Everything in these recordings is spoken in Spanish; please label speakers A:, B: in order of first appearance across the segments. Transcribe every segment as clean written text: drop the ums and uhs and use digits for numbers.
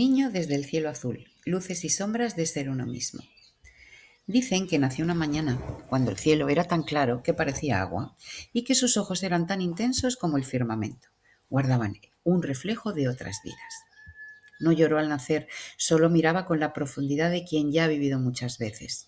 A: niño desde el cielo azul, luces y sombras de ser uno mismo. Dicen que nació una mañana, cuando el cielo era tan claro que parecía agua, y que sus ojos eran tan intensos como el firmamento. Guardaban un reflejo de otras vidas. No lloró al nacer, solo miraba con la profundidad de quien ya ha vivido muchas veces.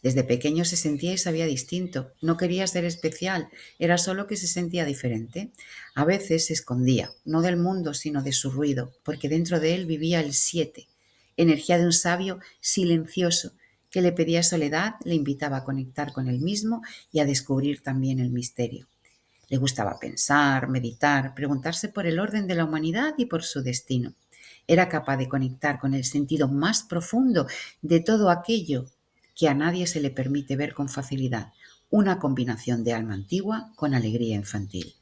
A: Desde pequeño se sentía y sabía distinto. No quería ser especial, era solo que se sentía diferente. A veces se escondía, no del mundo, sino de su ruido, porque dentro de él vivía el 7, energía de un sabio silencioso que le pedía soledad, le invitaba a conectar con él mismo y a descubrir también el misterio. Le gustaba pensar, meditar, preguntarse por el orden de la humanidad y por su destino. Era capaz de conectar con el sentido más profundo de todo aquello que a nadie se le permite ver con facilidad, una combinación de alma antigua con alegría infantil.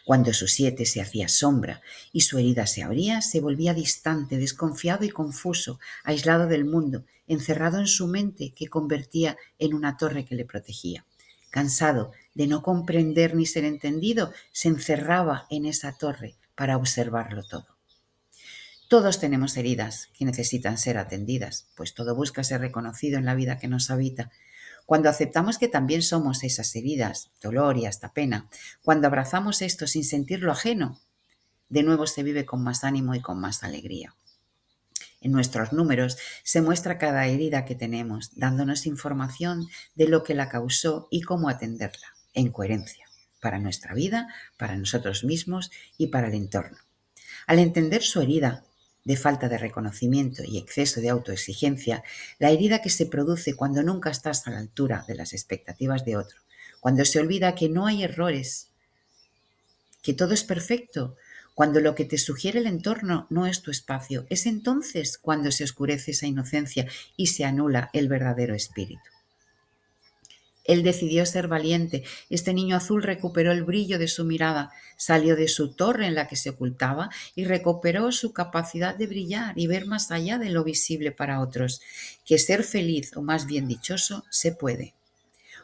A: Cuando su 7 se hacía sombra y su herida se abría, se volvía distante, desconfiado y confuso, aislado del mundo, encerrado en su mente que convertía en una torre que le protegía. Cansado de no comprender ni ser entendido, se encerraba en esa torre para observarlo todo. Todos tenemos heridas que necesitan ser atendidas, pues todo busca ser reconocido en la vida que nos habita. Cuando aceptamos que también somos esas heridas, dolor y hasta pena, cuando abrazamos esto sin sentirlo ajeno, de nuevo se vive con más ánimo y con más alegría. En nuestros números se muestra cada herida que tenemos, dándonos información de lo que la causó y cómo atenderla, en coherencia, para nuestra vida, para nosotros mismos y para el entorno. Al entender su herida de falta de reconocimiento y exceso de autoexigencia, la herida que se produce cuando nunca estás a la altura de las expectativas de otro, cuando se olvida que no hay errores, que todo es perfecto, cuando lo que te sugiere el entorno no es tu espacio, es entonces cuando se oscurece esa inocencia y se anula el verdadero espíritu. Él decidió ser valiente. Este niño azul recuperó el brillo de su mirada, salió de su torre en la que se ocultaba y recuperó su capacidad de brillar y ver más allá de lo visible para otros, que ser feliz, o más bien dichoso, se puede.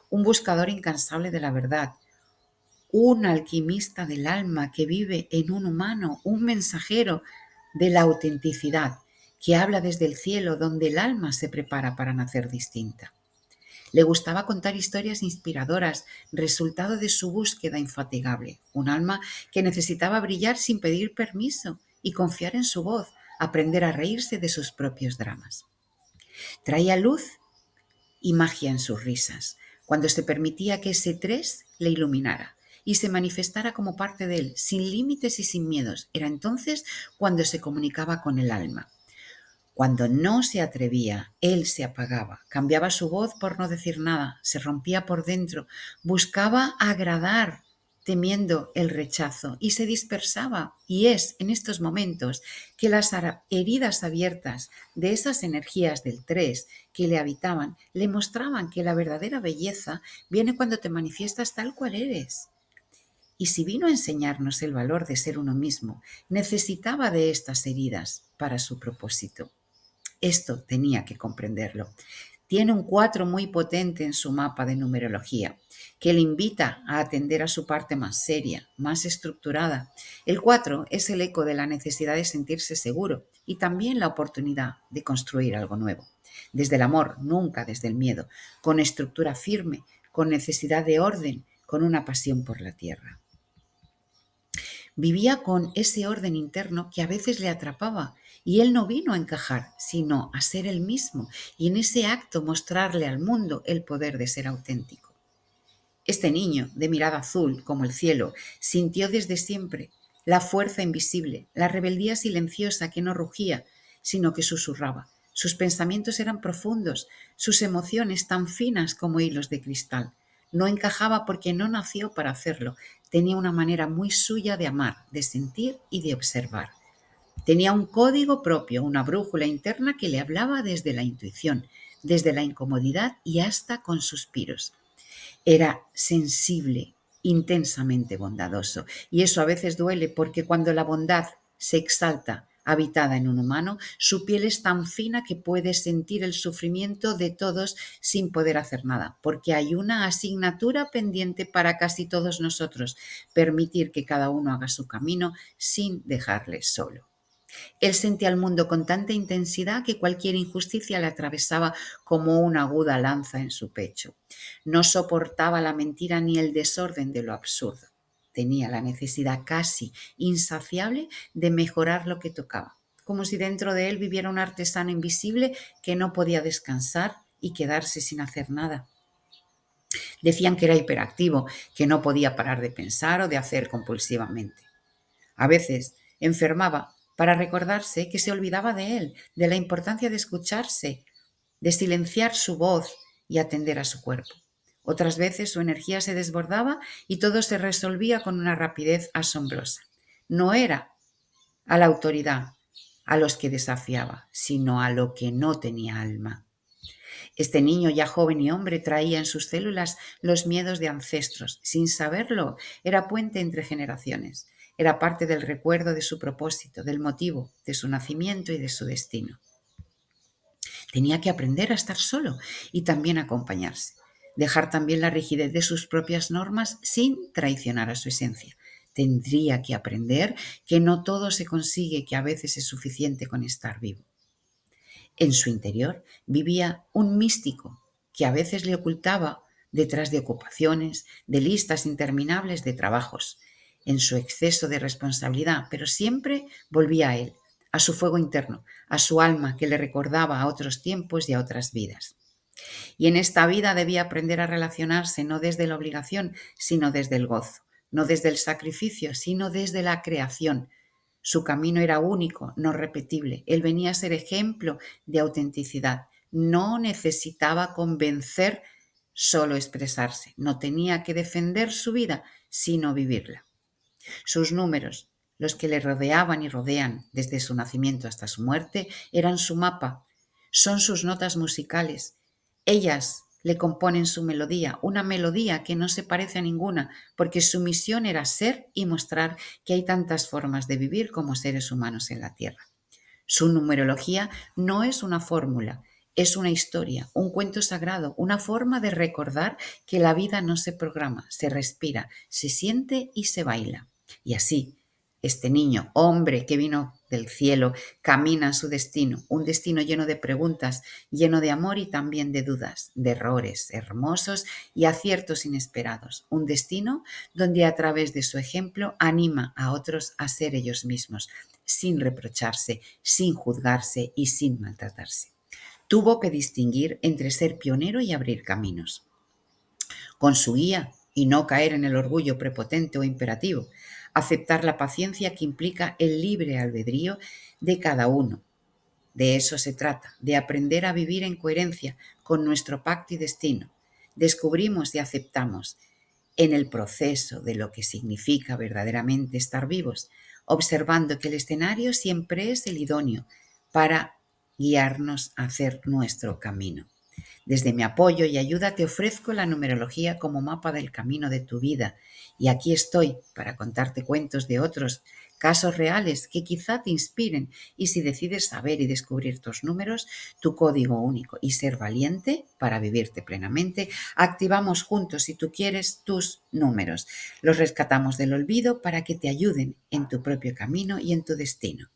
A: Un buscador incansable de la verdad, un alquimista del alma que vive en un humano, un mensajero de la autenticidad, que habla desde el cielo donde el alma se prepara para nacer distinta. Le gustaba contar historias inspiradoras, resultado de su búsqueda infatigable. Un alma que necesitaba brillar sin pedir permiso y confiar en su voz, aprender a reírse de sus propios dramas. Traía luz y magia en sus risas, cuando se permitía que ese 3 le iluminara y se manifestara como parte de él, sin límites y sin miedos. Era entonces cuando se comunicaba con el alma. Cuando no se atrevía, él se apagaba, cambiaba su voz por no decir nada, se rompía por dentro, buscaba agradar, temiendo el rechazo, y se dispersaba. Y es en estos momentos que las heridas abiertas de esas energías del 3 que le habitaban le mostraban que la verdadera belleza viene cuando te manifiestas tal cual eres. Y si vino a enseñarnos el valor de ser uno mismo, necesitaba de estas heridas para su propósito. Esto tenía que comprenderlo. Tiene un 4 muy potente en su mapa de numerología, que le invita a atender a su parte más seria, más estructurada. El 4 es el eco de la necesidad de sentirse seguro y también la oportunidad de construir algo nuevo. Desde el amor, nunca desde el miedo, con estructura firme, con necesidad de orden, con una pasión por la tierra. Vivía con ese orden interno que a veces le atrapaba y él no vino a encajar, sino a ser él mismo y en ese acto mostrarle al mundo el poder de ser auténtico. Este niño, de mirada azul como el cielo, sintió desde siempre la fuerza invisible, la rebeldía silenciosa que no rugía, sino que susurraba. Sus pensamientos eran profundos, sus emociones tan finas como hilos de cristal. No encajaba porque no nació para hacerlo. Tenía una manera muy suya de amar, de sentir y de observar. Tenía un código propio, una brújula interna que le hablaba desde la intuición, desde la incomodidad y hasta con suspiros. Era sensible, intensamente bondadoso. Y eso a veces duele porque cuando la bondad se exalta habitada en un humano, su piel es tan fina que puede sentir el sufrimiento de todos sin poder hacer nada, porque hay una asignatura pendiente para casi todos nosotros, permitir que cada uno haga su camino sin dejarle solo. Él sentía el mundo con tanta intensidad que cualquier injusticia le atravesaba como una aguda lanza en su pecho. No soportaba la mentira ni el desorden de lo absurdo. Tenía la necesidad casi insaciable de mejorar lo que tocaba, como si dentro de él viviera un artesano invisible que no podía descansar y quedarse sin hacer nada. Decían que era hiperactivo, que no podía parar de pensar o de hacer compulsivamente. A veces enfermaba para recordarse que se olvidaba de él, de la importancia de escucharse, de silenciar su voz y atender a su cuerpo. Otras veces su energía se desbordaba y todo se resolvía con una rapidez asombrosa. No era a la autoridad a los que desafiaba, sino a lo que no tenía alma. Este niño, ya joven y hombre, traía en sus células los miedos de ancestros. Sin saberlo, era puente entre generaciones. Era parte del recuerdo de su propósito, del motivo, de su nacimiento y de su destino. Tenía que aprender a estar solo y también a acompañarse. Dejar también la rigidez de sus propias normas sin traicionar a su esencia. Tendría que aprender que no todo se consigue, que a veces es suficiente con estar vivo. En su interior vivía un místico que a veces le ocultaba detrás de ocupaciones, de listas interminables de trabajos, en su exceso de responsabilidad, pero siempre volvía a él, a su fuego interno, a su alma que le recordaba a otros tiempos y a otras vidas. Y en esta vida debía aprender a relacionarse no desde la obligación, sino desde el gozo, no desde el sacrificio, sino desde la creación. Su camino era único, no repetible. Él venía a ser ejemplo de autenticidad. No necesitaba convencer, solo expresarse. No tenía que defender su vida, sino vivirla. Sus números, los que le rodeaban y rodean desde su nacimiento hasta su muerte, eran su mapa, son sus notas musicales. Ellas le componen su melodía, una melodía que no se parece a ninguna, porque su misión era ser y mostrar que hay tantas formas de vivir como seres humanos en la Tierra. Su numerología no es una fórmula, es una historia, un cuento sagrado, una forma de recordar que la vida no se programa, se respira, se siente y se baila. Y así, este niño, hombre que vino del cielo, camina a su destino, un destino lleno de preguntas, lleno de amor y también de dudas, de errores hermosos y aciertos inesperados. Un destino donde a través de su ejemplo anima a otros a ser ellos mismos, sin reprocharse, sin juzgarse y sin maltratarse. Tuvo que distinguir entre ser pionero y abrir caminos. Con su guía y no caer en el orgullo prepotente o imperativo, aceptar la paciencia que implica el libre albedrío de cada uno. De eso se trata, de aprender a vivir en coherencia con nuestro pacto y destino. Descubrimos y aceptamos en el proceso de lo que significa verdaderamente estar vivos, observando que el escenario siempre es el idóneo para guiarnos a hacer nuestro camino. Desde mi apoyo y ayuda te ofrezco la numerología como mapa del camino de tu vida y aquí estoy para contarte cuentos de otros, casos reales que quizá te inspiren y si decides saber y descubrir tus números, tu código único y ser valiente para vivirte plenamente, activamos juntos si tú quieres tus números. Los rescatamos del olvido para que te ayuden en tu propio camino y en tu destino.